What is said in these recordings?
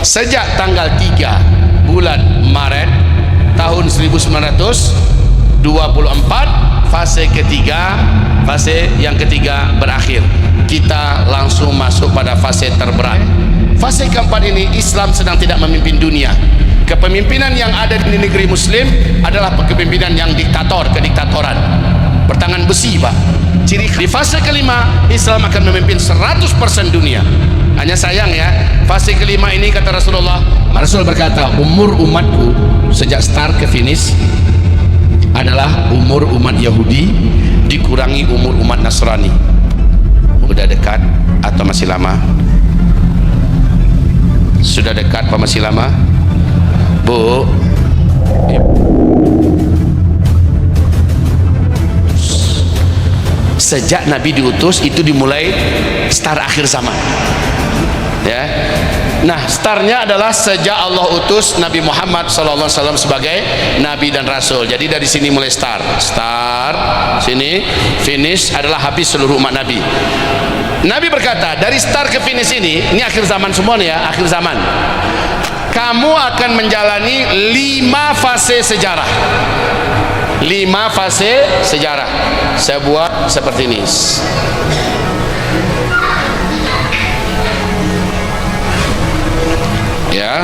Sejak tanggal 3 bulan Maret tahun 1924, fase yang ketiga berakhir. Kita langsung masuk pada fase terberat. Fase keempat ini Islam sedang tidak memimpin dunia. Kepemimpinan yang ada di negeri Muslim adalah kepemimpinan yang kediktatoran, bertangan besi, Pak. Ciri di fase kelima Islam akan memimpin 100% dunia. Hanya sayang ya, fase kelima ini kata Rasulullah, Rasul berkata, umur umatku sejak start ke finish adalah umur umat Yahudi dikurangi umur umat Nasrani. Udah dekat atau masih lama? Sudah dekat apa masih lama? Bu, sejak Nabi diutus itu dimulai start akhir zaman ya. Nah, startnya adalah sejak Allah utus Nabi Muhammad SAW sebagai Nabi dan Rasul. Jadi dari sini mulai start sini, finish adalah habis seluruh umat Nabi. Nabi berkata, dari start ke finish ini akhir zaman semua nih ya, akhir zaman. Kamu akan menjalani 5 fase sejarah. 5 fase sejarah. Saya buat seperti ini. Ya.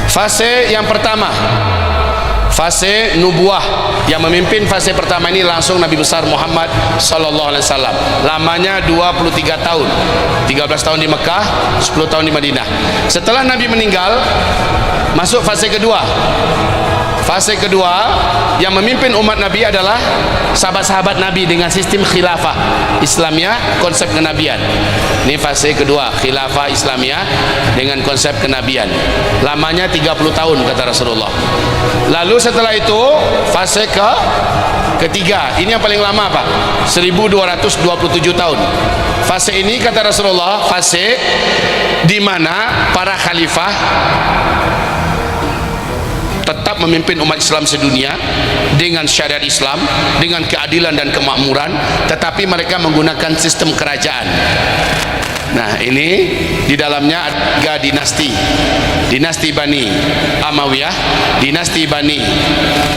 Fase yang pertama, fase nubuah. Yang memimpin fase pertama ini langsung Nabi besar Muhammad sallallahu alaihi wasallam. Lamanya 23 tahun. 13 tahun di Mekah, 10 tahun di Madinah. Setelah Nabi meninggal, masuk fase kedua. Fase kedua yang memimpin umat Nabi adalah sahabat-sahabat Nabi dengan sistem khilafah Islamiyah, konsep kenabian. Ini fase kedua, khilafah Islamiyah dengan konsep kenabian. Lamanya 30 tahun kata Rasulullah. Lalu setelah itu fase ketiga, ini yang paling lama Pak, 1227 tahun. Fase ini kata Rasulullah, fase di mana para khalifah tetap memimpin umat Islam sedunia dengan syariat Islam, dengan keadilan dan kemakmuran, tetapi mereka menggunakan sistem kerajaan. Nah, ini di dalamnya ada dinasti. Dinasti Bani Amawiyah, dinasti Bani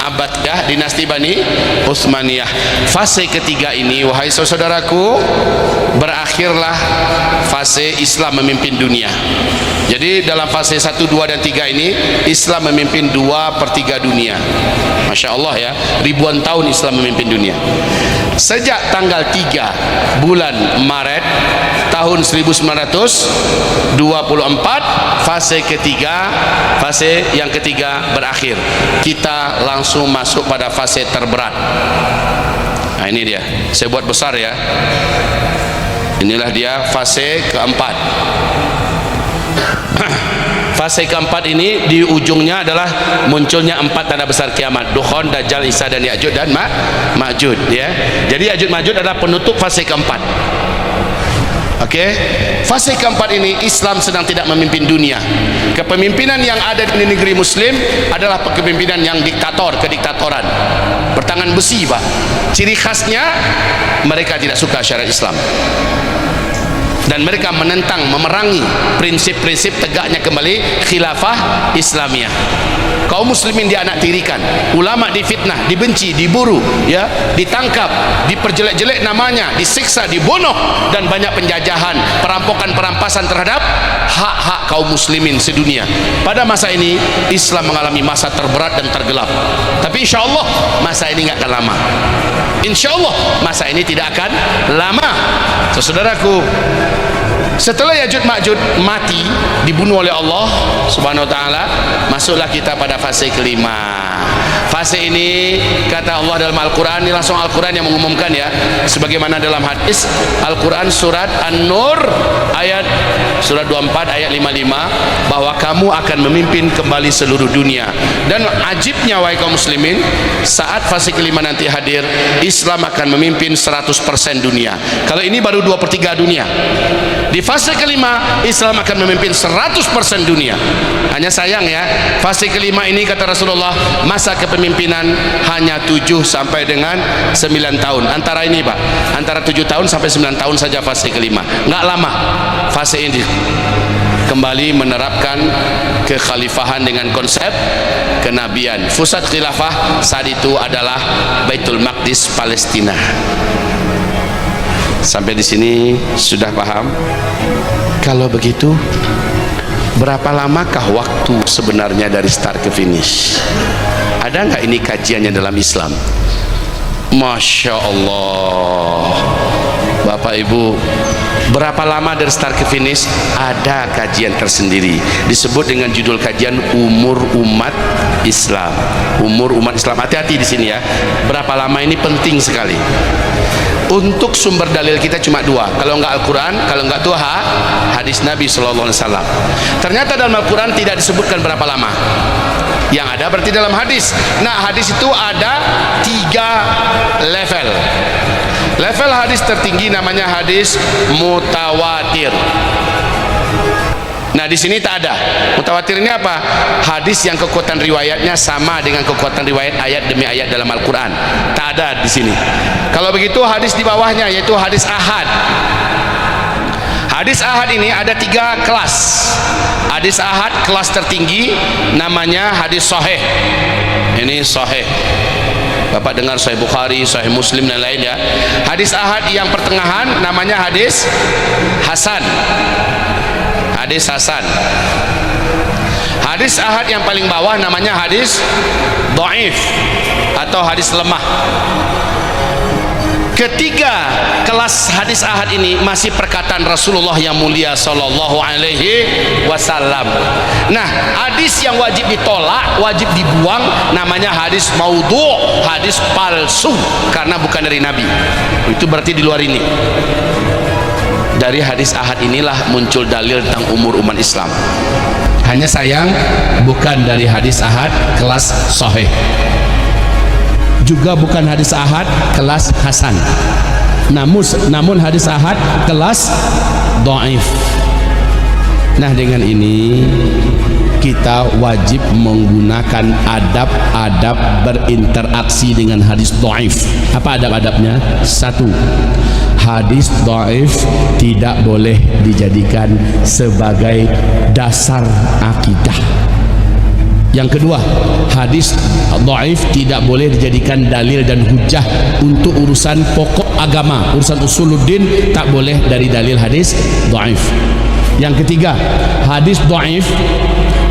Abbasiyah, dinasti Bani Utsmaniyah. Fase ketiga ini, wahai saudaraku, berakhirlah fase Islam memimpin dunia. Jadi dalam fase 1, 2 dan 3 ini Islam memimpin 2/3 dunia. Masya Allah ya, ribuan tahun Islam memimpin dunia. Sejak tanggal 3 bulan Maret tahun 1924, fase yang ketiga berakhir. Kita langsung masuk pada fase terberat. Nah, ini dia, saya buat besar ya. Inilah dia fase keempat. Fase keempat ini di ujungnya adalah munculnya 4 tanda besar kiamat: Dukhan, Dajjal, Isa dan Ya'juj dan Ma'juj ya. Jadi Ya'juj Ma'juj adalah penutup fase keempat. Oke, fase keempat ini Islam sedang tidak memimpin dunia. Kepemimpinan yang ada di negeri Muslim adalah kepemimpinan yang kediktatoran, bertangan besi, Pak. Ciri khasnya mereka tidak suka syariat Islam, dan mereka menentang, memerangi prinsip-prinsip tegaknya kembali khilafah Islamiyah. Kaum muslimin dianaktirikan, ulama difitnah, dibenci, diburu ya, ditangkap, diperjelek-jelek namanya, disiksa, dibunuh, dan banyak penjajahan, perampokan-perampasan terhadap hak-hak kaum muslimin sedunia. Pada masa ini Islam mengalami masa terberat dan tergelap, tapi insya Allah masa ini nggak akan lama. Insya Allah masa ini tidak akan lama. Saudaraku, setelah Ya'juj Ma'juj mati, dibunuh oleh Allah Subhanahu wa taala, masuklah kita pada fase kelima. Fase ini kata Allah dalam Al-Qur'an, ini langsung Al-Qur'an yang mengumumkan ya, sebagaimana dalam hadis Al-Qur'an surat An-Nur ayat surat 24 ayat 55, bahwa kamu akan memimpin kembali seluruh dunia. Dan ajibnya wahai kaum muslimin, saat fase kelima nanti hadir, Islam akan memimpin 100% dunia. Kalau ini baru 2/3 dunia. Di fase kelima Islam akan memimpin 100% dunia. Hanya sayang ya, fase kelima ini kata Rasulullah, masa kepemimpinan hanya 7 sampai dengan 9 tahun. Antara ini Pak, antara 7 tahun sampai 9 tahun saja fase kelima. Nggak lama fase ini kembali menerapkan kekhalifahan dengan konsep kenabian. Pusat khilafah saat itu adalah Baitul Maqdis, Palestina. Sampai di sini sudah paham? Kalau begitu, berapa lamakah waktu sebenarnya dari start ke finish? Ada nggak ini kajiannya dalam Islam? Masya Allah, Bapak Ibu, berapa lama dari start ke finish? Ada kajian tersendiri, disebut dengan judul kajian umur umat Islam. Umur umat Islam, hati-hati di sini ya. Berapa lama ini penting sekali. Untuk sumber dalil kita cuma 2, kalau enggak Al-Quran, kalau enggak tuh hadis Nabi SAW. Ternyata dalam Al-Quran tidak disebutkan berapa lama, yang ada berarti dalam hadis. Nah, hadis itu ada 3 level. Level hadis tertinggi namanya hadis mutawatir. Nah, di sini tak ada. Mutawatir ini apa? Hadis yang kekuatan riwayatnya sama dengan kekuatan riwayat ayat demi ayat dalam Al-Quran. Tak ada di sini. Kalau begitu hadis di bawahnya yaitu hadis ahad. Hadis ahad ini ada 3 kelas. Hadis ahad kelas tertinggi namanya hadis sahih. Ini sahih. Bapak dengar Sahih Bukhari, Sahih Muslim dan lain ya. Hadis ahad yang pertengahan namanya hadis hasan. Hadis hasan. Hadis ahad yang paling bawah namanya hadis dhaif atau hadis lemah. Ketiga kelas hadis ahad ini masih perkataan Rasulullah yang mulia sallallahu alaihi wasallam. Nah, hadis yang wajib ditolak, wajib dibuang namanya hadis maudhu', hadis palsu karena bukan dari Nabi. Itu berarti di luar ini. Dari hadis ahad inilah muncul dalil tentang umur umat Islam. Hanya sayang bukan dari hadis ahad kelas sahih, juga bukan hadis ahad kelas hasan, namun hadis ahad kelas dhaif. Nah, dengan ini kita wajib menggunakan adab-adab berinteraksi dengan hadis dhaif. Apa adab-adabnya? 1. Hadis dhaif tidak boleh dijadikan sebagai dasar akidah. Yang kedua, hadis dhaif tidak boleh dijadikan dalil dan hujah untuk urusan pokok agama, urusan usuluddin tak boleh dari dalil hadis dhaif. Yang ketiga, hadis dhaif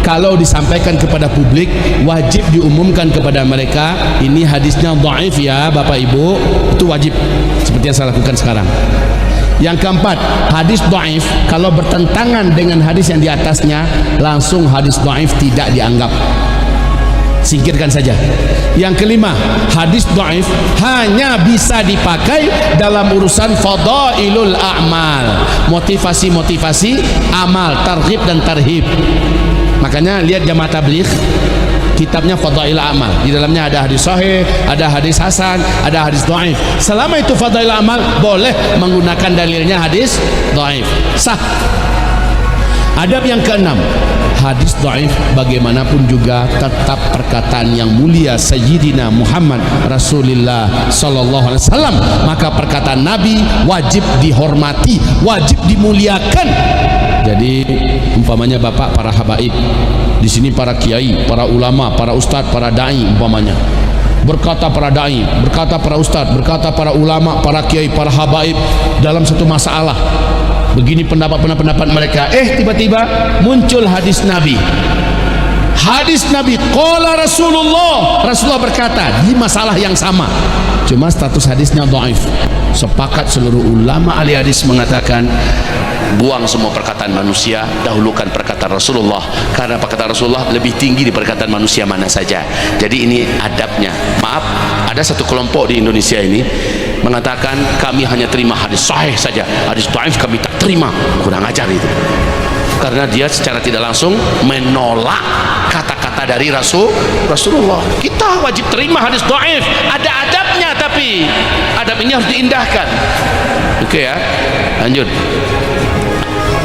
kalau disampaikan kepada publik wajib diumumkan kepada mereka, ini hadisnya dhaif ya Bapak Ibu, itu wajib, seperti yang saya lakukan sekarang. Yang keempat, hadis dhaif kalau bertentangan dengan hadis yang di atasnya, langsung hadis dhaif tidak dianggap, singkirkan saja. Yang kelima, hadis dhaif hanya bisa dipakai dalam urusan fadailul a'mal, motivasi-motivasi amal, targhib dan tarhib. Makanya lihat jamaah tabligh, kitabnya Fadail Amal, di dalamnya ada hadis sahih, ada hadis hasan, ada hadis dhaif. Selama itu Fadail Amal, boleh menggunakan dalilnya hadis dhaif, sah. Adab yang keenam, hadis dhaif bagaimanapun juga tetap perkataan yang mulia Sayyidina Muhammad Rasulullah sallallahu alaihi wasallam, maka perkataan Nabi wajib dihormati, wajib dimuliakan. Jadi umpamanya Bapak para habaib di sini, para kiai, para ulama, para ustadz, para dai, umpamanya berkata para dai, berkata para ustadz, berkata para ulama, para kiai, para habaib dalam satu masalah, begini pendapat mereka, tiba-tiba muncul hadis Nabi. Hadis Nabi, qala Rasulullah berkata di masalah yang sama, cuma status hadisnya dhaif. Sepakat seluruh ulama ahli hadis mengatakan, buang semua perkataan manusia, dahulukan perkataan Rasulullah, karena perkataan Rasulullah lebih tinggi di perkataan manusia mana saja. Jadi ini adabnya. Maaf, ada satu kelompok di Indonesia ini mengatakan kami hanya terima hadis sahih saja, hadis dhaif kami tak terima. Kurang ajar itu. karena dia secara tidak langsung menolak kata-kata dari Rasulullah. Kita wajib terima hadis dhaif, ada adabnya, tapi adab ini harus diindahkan. Oke ya, lanjut.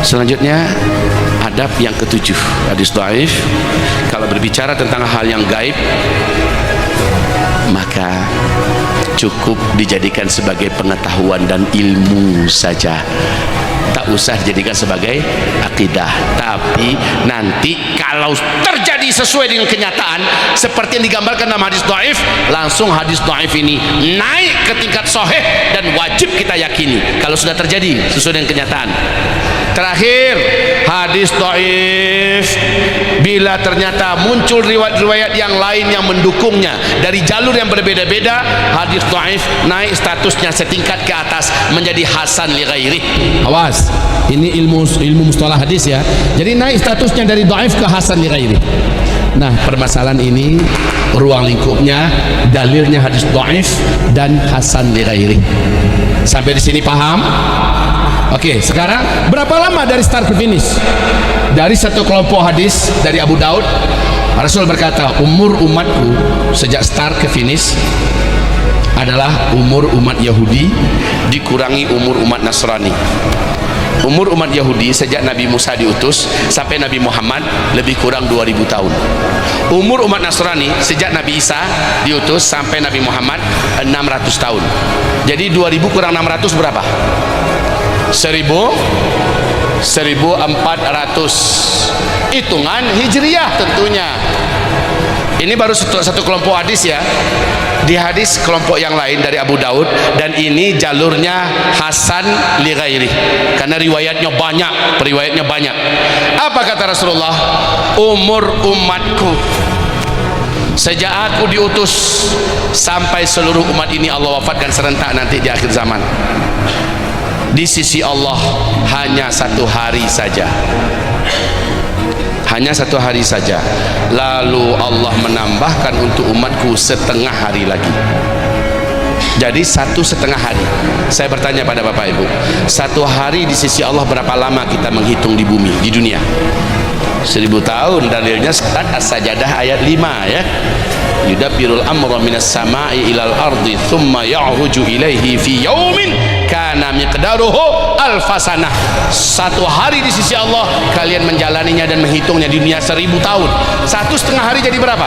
Selanjutnya adab yang ketujuh, hadis dhaif kalau berbicara tentang hal yang gaib maka cukup dijadikan sebagai pengetahuan dan ilmu saja, tak usah dijadikan sebagai akidah. Tapi nanti kalau terjadi sesuai dengan kenyataan seperti yang digambarkan dalam hadis dhaif, langsung hadis dhaif ini naik ke tingkat sahih dan wajib kita yakini kalau sudah terjadi sesuai dengan kenyataan. Terakhir, hadis dhaif bila ternyata muncul riwayat-riwayat yang lain yang mendukungnya dari jalur yang berbeda-beda, hadis dhaif naik statusnya setingkat ke atas menjadi hasan li ghairi. Awas, ini ilmu mustalah hadis ya. Jadi naik statusnya dari dhaif ke hasan li ghairi. Nah, permasalahan ini ruang lingkupnya dalilnya hadis dhaif dan hasan li ghairi. Sampai di sini paham? Oke, sekarang berapa lama dari start ke finish? Dari satu kelompok hadis dari Abu Daud, Rasul berkata, umur umatku sejak start ke finish adalah umur umat Yahudi dikurangi umur umat Nasrani. Umur umat Yahudi sejak Nabi Musa diutus sampai Nabi Muhammad lebih kurang 2000 tahun. Umur umat Nasrani sejak Nabi Isa diutus sampai Nabi Muhammad 600 tahun. Jadi 2000 kurang 600 berapa? 1400 hitungan hijriah tentunya. Ini baru satu kelompok hadis ya. Di hadis kelompok yang lain dari Abu Daud, dan ini jalurnya hasan li ghairi karena riwayatnya banyak, periwayatnya banyak. Apa kata Rasulullah? Umur umatku sejak aku diutus sampai seluruh umat ini Allah wafatkan serentak nanti di akhir zaman, di sisi Allah hanya 1 hari saja, hanya 1 hari saja. Lalu Allah menambahkan untuk umatku setengah hari lagi, jadi 1,5 hari. Saya bertanya pada Bapak Ibu, 1 hari di sisi Allah berapa lama kita menghitung di bumi, di dunia? 1000 tahun. Dalilnya surat As-Sajdah ayat 5 ya. Yudabbirul amra minas sama'i ilal ardi thumma ya'ruju ilaihi fi yaumin kana miqdaruhu alfasanah. 1 hari di sisi Allah kalian menjalaninya dan menghitungnya di dunia 1000 tahun. 1,5 hari jadi berapa?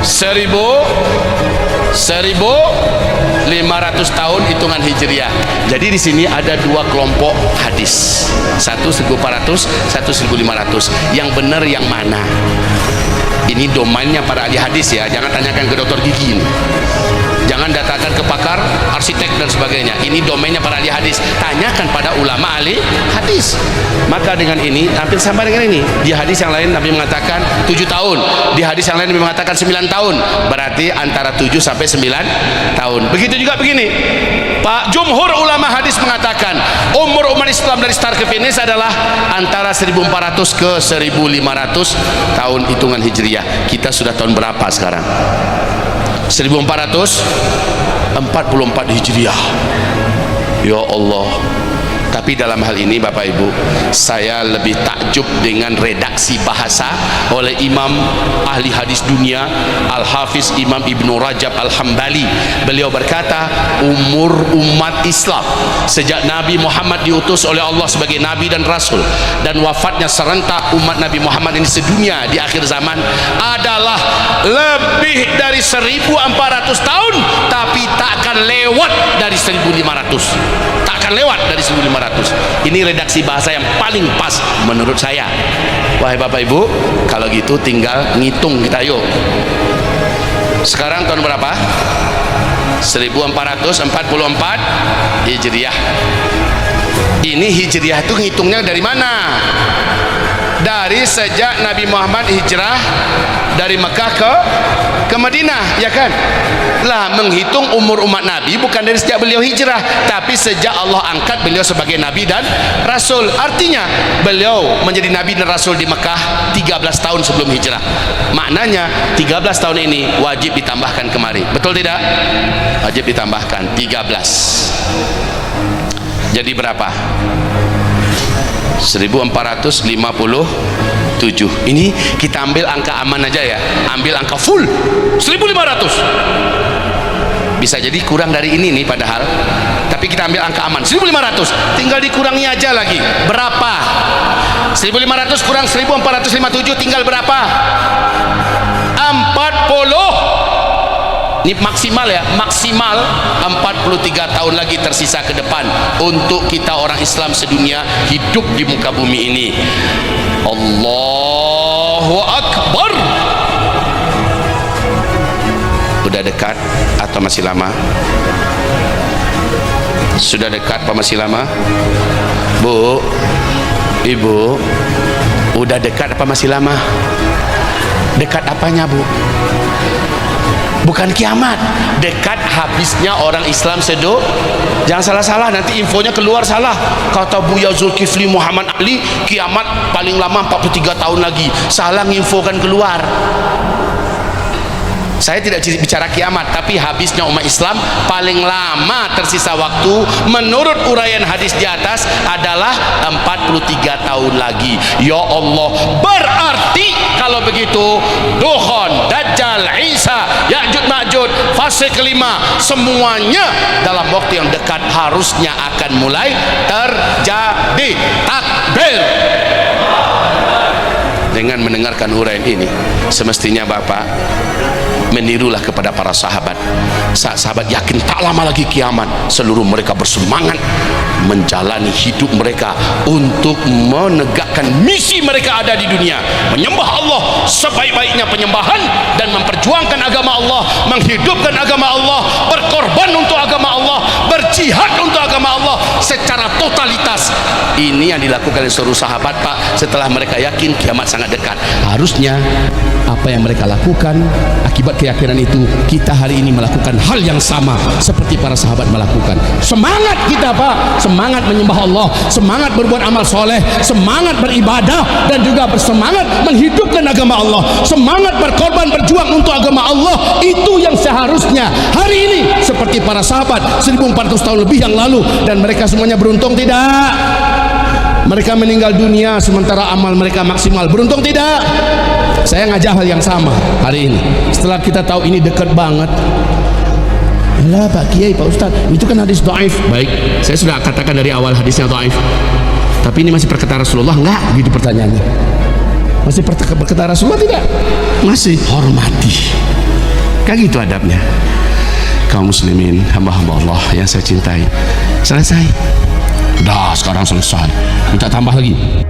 1500 tahun hitungan hijriah. Jadi di sini ada 2 kelompok hadis, 1,400, 1,500. Yang benar yang mana? Ini domainnya para ahli hadis ya, jangan tanyakan ke dokter gigi ini. Jangan datangkan ke pakar arsitek dan sebagainya. Ini domainnya para ahli hadis. Tanyakan pada ulama ahli hadis. Maka dengan ini hampir sama dengan ini. Di hadis yang lain Nabi mengatakan 7 tahun, di hadis yang lain Nabi mengatakan 9 tahun. Berarti antara 7 sampai 9 tahun. Begitu juga begini, Pak, jumhur ulama hadis mengatakan umur umat Islam dari start ke finish adalah antara 1400 ke 1500 tahun hitungan hijriah. Kita sudah tahun berapa sekarang? 1444 hijriah. Ya Allah. Tapi dalam hal ini Bapak Ibu, saya lebih takjub dengan redaksi bahasa oleh Imam ahli hadis dunia Al-Hafiz Imam Ibnu Rajab Al-Hambali. Beliau berkata, umur umat Islam sejak Nabi Muhammad diutus oleh Allah sebagai Nabi dan Rasul dan wafatnya serentak umat Nabi Muhammad ini sedunia di akhir zaman adalah lebih dari 1400 tahun, tapi tak akan lewat dari 1500. Tak akan lewat dari 1500. Ini redaksi bahasa yang paling pas menurut saya. Wahai Bapak Ibu, kalau gitu tinggal ngitung kita yuk. Sekarang tahun berapa? 1444 Hijriah. Ini Hijriah itu ngitungnya dari mana? Dari sejak Nabi Muhammad hijrah dari Mekah ke Madinah, ya kan? Lah, menghitung umur umat Nabi bukan dari sejak beliau hijrah, tapi sejak Allah angkat beliau sebagai Nabi dan Rasul. Artinya beliau menjadi Nabi dan Rasul di Mekah 13 tahun sebelum hijrah. Maknanya 13 tahun ini wajib ditambahkan kemari. Betul tidak? Wajib ditambahkan 13. Jadi berapa? 1457. Ini kita ambil angka aman aja ya, ambil angka full 1500. Bisa jadi kurang dari ini nih padahal, tapi kita ambil angka aman 1500, tinggal dikurangi aja lagi. Berapa? 1500 kurang 1457 tinggal berapa? 40. Ini maksimal ya, maksimal 43 tahun lagi tersisa ke depan untuk kita orang Islam sedunia hidup di muka bumi ini. Allahu Akbar. Udah dekat atau masih lama? Sudah dekat apa masih lama? Bu, ibu, udah dekat apa masih lama? Dekat apanya, Bu? Bukan kiamat, dekat habisnya orang Islam sedo. Jangan salah-salah, nanti infonya keluar salah. Kata Buya Zulkifli Muhammad Ali, kiamat paling lama 43 tahun lagi. Salah nginfokan keluar. Saya tidak bicara kiamat, tapi habisnya umat Islam paling lama tersisa waktu menurut uraian hadis di atas adalah 43 tahun lagi. Ya Allah, berarti kalau begitu Dukhon, Dajjal, Isa, Ya'juj Ma'juj, fase kelima semuanya dalam waktu yang dekat harusnya akan mulai terjadi. Takbir. Dengan mendengarkan uraian ini, semestinya Bapak menirulah kepada para sahabat. Saat sahabat yakin tak lama lagi kiamat, seluruh mereka bersemangat menjalani hidup mereka untuk menegakkan misi mereka ada di dunia, menyembah Allah sebaik-baiknya penyembahan dan memperjuangkan agama Allah, menghidupkan agama Allah, berkorban untuk agama Allah, berjihad untuk agama Allah secara totalitas. Ini yang dilakukan oleh seluruh sahabat, Pak, setelah mereka yakin kiamat sangat dekat. Harusnya apa yang mereka lakukan akibat keyakinan itu, kita hari ini melakukan hal yang sama seperti para sahabat melakukan. Semangat kita, Pak, semangat menyembah Allah, semangat berbuat amal soleh, semangat beribadah, dan juga bersemangat menghidupkan agama Allah, semangat berkorban berjuang untuk agama Allah. Itu yang seharusnya hari ini seperti para sahabat 1400 tahun lebih yang lalu. Dan mereka semuanya beruntung tidak? Mereka meninggal dunia sementara amal mereka maksimal. Beruntung tidak? Saya ngajak hal yang sama hari ini. Setelah kita tahu ini dekat banget. Alah Pak Kiai, Pak Ustadz, itu kan hadis dhaif. Baik, saya sudah katakan dari awal hadisnya dhaif. Tapi ini masih perkataan Rasulullah enggak? Begitu pertanyaannya. Masih perkataan Rasulullah tidak? Masih. Hormati. Kayak gitu adabnya. Kaum muslimin, hamba-hamba Allah yang saya cintai. Selesai. Dah, sekarang selesai. Minta tambah lagi.